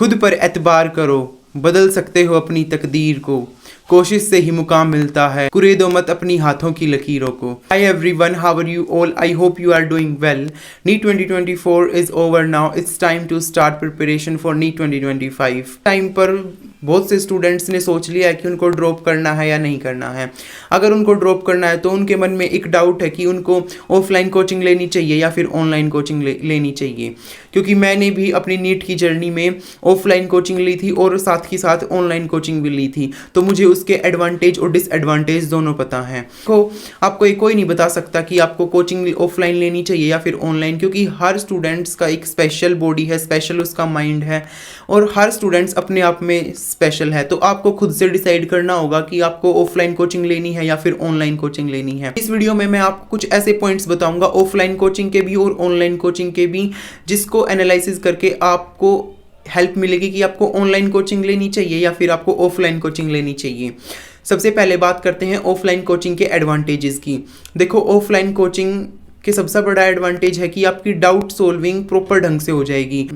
खुद पर एतबार करो, बदल सकते हो अपनी तकदीर को, कोशिश से ही मुकाम मिलता है, कुरेदो मत अपनी हाथों की लकीरों को। Hi everyone, how are you all? I hope you are doing well. NEET 2024 is over now, it's time to start preparation for NEET 2025। Time पर बहुत से स्टूडेंट्स ने सोच लिया है कि उनको ड्रॉप करना है या नहीं करना है। अगर उनको ड्रॉप करना है तो उनके मन में एक डाउट है कि उनको ऑफलाइन कोचिंग लेनी चाहिए या फिर ऑनलाइन कोचिंग लेनी चाहिए, क्योंकि मैंने भी अपनी नीट की जर्नी में ऑफलाइन कोचिंग ली थी और साथ ही साथ ऑनलाइन कोचिंग भी ली थी, तो मुझे उसके एडवांटेज और डिसएडवांटेज दोनों पता है। तो आपको कोई नहीं बता सकता कि आपको कोचिंग ऑफलाइन लेनी चाहिए या फिर ऑनलाइन, क्योंकि हर स्टूडेंट्स का एक स्पेशल बॉडी है, स्पेशल उसका माइंड है और हर स्टूडेंट्स अपने आप में स्पेशल है। तो आपको खुद से डिसाइड करना होगा कि आपको ऑफलाइन कोचिंग लेनी है या फिर ऑनलाइन कोचिंग लेनी है। इस वीडियो में मैं आपको कुछ ऐसे पॉइंट्स बताऊंगा ऑफलाइन कोचिंग के भी और ऑनलाइन कोचिंग के भी, जिसको एनालिसिस करके आपको हेल्प मिलेगी कि आपको ऑनलाइन कोचिंग लेनी चाहिए या फिर आपको ऑफलाइन कोचिंग लेनी चाहिए। सबसे पहले बात करते हैं ऑफलाइन कोचिंग के एडवांटेजेस की। देखो, ऑफलाइन कोचिंग के सबसे बड़ा एडवांटेज है कि आपकी डाउट सॉल्विंग प्रॉपर ढंग से हो जाएगी।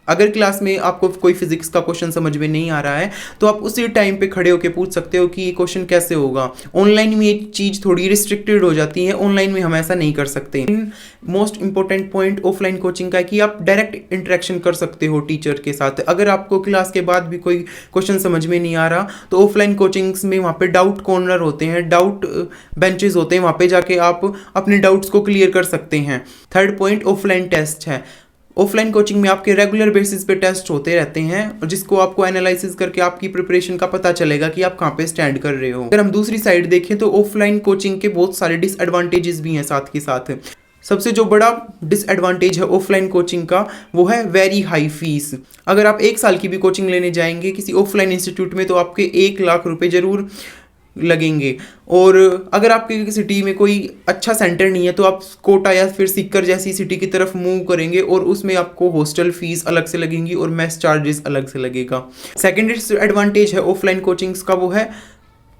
अगर क्लास में आपको कोई फिजिक्स का क्वेश्चन समझ में नहीं आ रहा है तो आप उसी टाइम पे खड़े होकर पूछ सकते हो कि ये क्वेश्चन कैसे होगा। ऑनलाइन में ये चीज़ थोड़ी रिस्ट्रिक्टेड हो जाती है, ऑनलाइन में हम ऐसा नहीं कर सकते। Most important point offline coaching का है कि आप डायरेक्ट इंटरेक्शन कर सकते हो टीचर के साथ। अगर आपको क्लास के बाद भी कोई क्वेश्चन समझ में नहीं आ रहा तो ऑफलाइन कोचिंग्स में वहाँ पे डाउट कॉर्नर होते हैं, डाउट बेंचेस होते हैं, वहाँ पे जाके आप अपने डाउट्स को क्लियर कर सकते हैं। थर्ड पॉइंट ऑफलाइन टेस्ट है। ऑफलाइन कोचिंग में आपके रेगुलर बेसिस पे टेस्ट होते रहते हैं और जिसको आपको एनालिसिस करके आपकी प्रिपरेशन का पता चलेगा कि आप कहाँ पे स्टैंड कर रहे हो। अगर हम दूसरी साइड देखें तो ऑफलाइन कोचिंग के बहुत सारे डिसएडवांटेजेस भी हैं साथ के साथ। सबसे जो बड़ा डिसएडवांटेज है ऑफलाइन कोचिंग का वो है वेरी हाई फीस। अगर आप 1 साल की भी कोचिंग लेने जाएंगे किसी ऑफलाइन इंस्टीट्यूट में तो आपके 1 लाख रुपए जरूर लगेंगे। और अगर आपके सिटी में कोई अच्छा सेंटर नहीं है तो आप कोटा या फिर सीकर जैसी सिटी की तरफ मूव करेंगे और उसमें आपको हॉस्टल फीस अलग से लगेंगी और मेस चार्जेस अलग से लगेगा। सेकेंड एडवांटेज है ऑफलाइन कोचिंग्स का वो है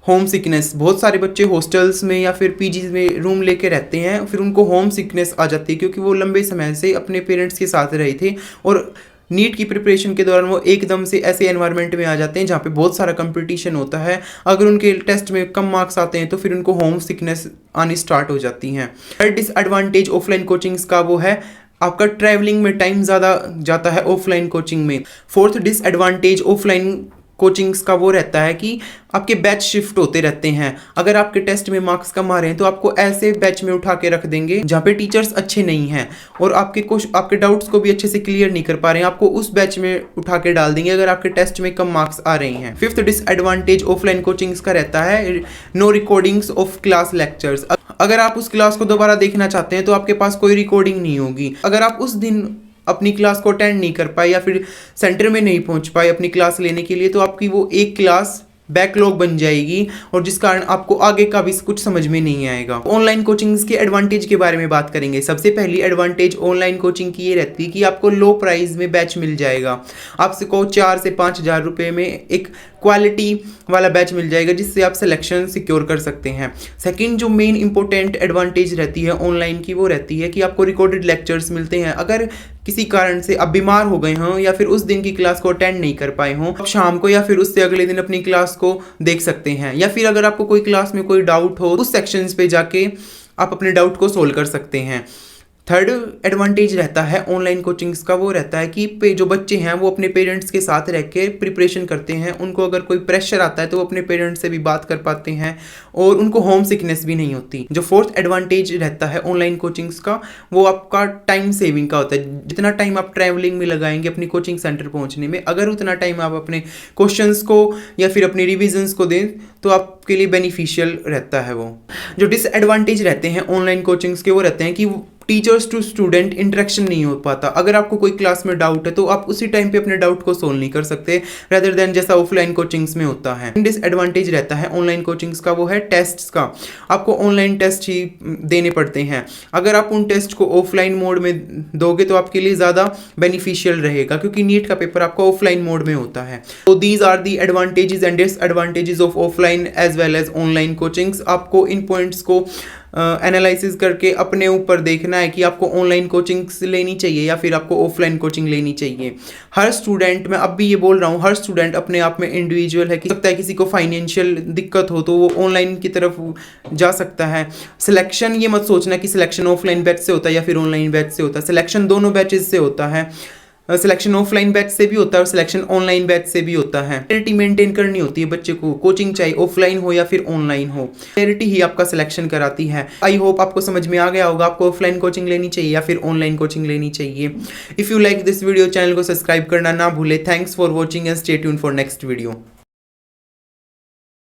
होम सिकनेस। बहुत सारे बच्चे हॉस्टल्स में या फिर पीजीज में रूम लेके रहते हैं, फिर उनको होम सिकनेस आ जाती है क्योंकि वो लंबे समय से अपने पेरेंट्स के साथ रहे थे और नीट की प्रिपरेशन के दौरान वो एकदम से ऐसे एनवायरनमेंट में आ जाते हैं जहाँ पे बहुत सारा कंपटीशन होता है। अगर उनके टेस्ट में कम मार्क्स आते हैं तो फिर उनको होम सिकनेस आनी स्टार्ट हो जाती हैं। थर्ड डिसएडवांटेज ऑफलाइन कोचिंग्स का वो है आपका ट्रैवलिंग में टाइम ज़्यादा जाता है ऑफलाइन कोचिंग में। फोर्थ डिसएडवांटेज ऑफलाइन कोचिंग्स का वो रहता है कि आपके बैच शिफ्ट होते रहते हैं। अगर आपके टेस्ट में मार्क्स कम आ रहे हैं तो आपको ऐसे बैच में उठा के रख देंगे जहाँ पे टीचर्स अच्छे नहीं हैं और आपके डाउट्स को भी अच्छे से क्लियर नहीं कर पा रहे हैं, आपको उस बैच में उठा के डाल देंगे अगर आपके टेस्ट में कम मार्क्स आ रहे हैं। फिफ्थ डिसएडवांटेज ऑफलाइन कोचिंग्स का रहता है no recordings of class lectures. अगर आप उस क्लास को दोबारा देखना चाहते हैं तो आपके पास कोई रिकॉर्डिंग नहीं होगी। अगर आप उस दिन अपनी क्लास को अटेंड नहीं कर पाए या फिर सेंटर में नहीं पहुंच पाए अपनी क्लास लेने के लिए तो आपकी वो एक क्लास बैकलॉग बन जाएगी और जिस कारण आपको आगे का भी कुछ समझ में नहीं आएगा। ऑनलाइन कोचिंग्स के एडवांटेज के बारे में बात करेंगे। सबसे पहली एडवांटेज ऑनलाइन कोचिंग की ये रहती है कि आपको लो प्राइस में बैच मिल जाएगा। आपको 4 से 5 हज़ार रुपये में एक क्वालिटी वाला बैच मिल जाएगा जिससे आप सिलेक्शन सिक्योर कर सकते हैं। सेकंड जो मेन इंपॉर्टेंट एडवांटेज रहती है ऑनलाइन की वो रहती है कि आपको रिकॉर्डेड लेक्चर्स मिलते हैं। अगर किसी कारण से आप बीमार हो गए हों या फिर उस दिन की क्लास को अटेंड नहीं कर पाए हों, आप शाम को या फिर उससे अगले दिन अपनी क्लास को देख सकते हैं। या फिर अगर आपको कोई क्लास में कोई डाउट हो उस सेक्शंस पे जाके आप अपने डाउट को सोल्व कर सकते हैं। थर्ड एडवांटेज रहता है ऑनलाइन कोचिंग्स का वो रहता है कि जो बच्चे हैं वो अपने पेरेंट्स के साथ रह के प्रिपरेशन करते हैं। उनको अगर कोई प्रेशर आता है तो वो अपने पेरेंट्स से भी बात कर पाते हैं और उनको होम सिकनेस भी नहीं होती। जो फोर्थ एडवांटेज रहता है ऑनलाइन कोचिंग्स का वो आपका टाइम सेविंग का होता है। जितना टाइम आप ट्रैवलिंग में लगाएंगे अपनी कोचिंग सेंटर पहुंचने में, अगर उतना टाइम आप अपने क्वेश्चंस को या फिर अपनी रिविजन्स को दें तो आपके लिए बेनिफिशियल रहता है। वो जो डिसएडवांटेज रहते हैं ऑनलाइन कोचिंग्स के वो रहते हैं कि टीचर्स टू स्टूडेंट इंटरेक्शन नहीं हो पाता। अगर आपको कोई क्लास में डाउट है तो आप उसी टाइम पे अपने डाउट को सोल्व नहीं कर सकते रेदर देन जैसा ऑफलाइन कोचिंग्स में होता है। डिसएडवांटेज रहता है ऑनलाइन कोचिंग्स का वो है टेस्ट्स का। आपको ऑनलाइन टेस्ट ही देने पड़ते हैं। अगर आप उन टेस्ट को ऑफलाइन मोड में दोगे तो आपके लिए ज़्यादा बेनिफिशियल रहेगा क्योंकि नीट का पेपर आपका ऑफलाइन मोड में होता है। तो these are the advantages and disadvantages of offline as well as online coachings. आपको इन पॉइंट्स को एनालिसिस करके अपने ऊपर देखना है कि आपको ऑनलाइन कोचिंग लेनी चाहिए या फिर आपको ऑफलाइन कोचिंग लेनी चाहिए। हर स्टूडेंट, मैं अब भी ये बोल रहा हूँ, हर स्टूडेंट अपने आप में इंडिविजुअल है। कि सकता है किसी को फाइनेंशियल दिक्कत हो तो वो ऑनलाइन की तरफ जा सकता है। सिलेक्शन ये मत सोचना कि सिलेक्शन ऑफलाइन बैच से होता है या फिर ऑनलाइन बैच से होता है। सिलेक्शन दोनों बैचेस से होता है। सिलेक्शन ऑफलाइन बैच से भी होता है और सिलेक्शन ऑनलाइन बैच से भी होता है। क्लैरिटी मेंटेन करनी होती है बच्चे को, कोचिंग चाहे ऑफलाइन हो या फिर ऑनलाइन हो, क्लैरिटी ही आपका सिलेक्शन कराती है। आई होप आपको समझ में आ गया होगा आपको ऑफलाइन कोचिंग लेनी चाहिए या फिर ऑनलाइन कोचिंग लेनी चाहिए। If you like this video, channel को सब्सक्राइब करना ना भूले। Thanks for watching and stay tuned for next video.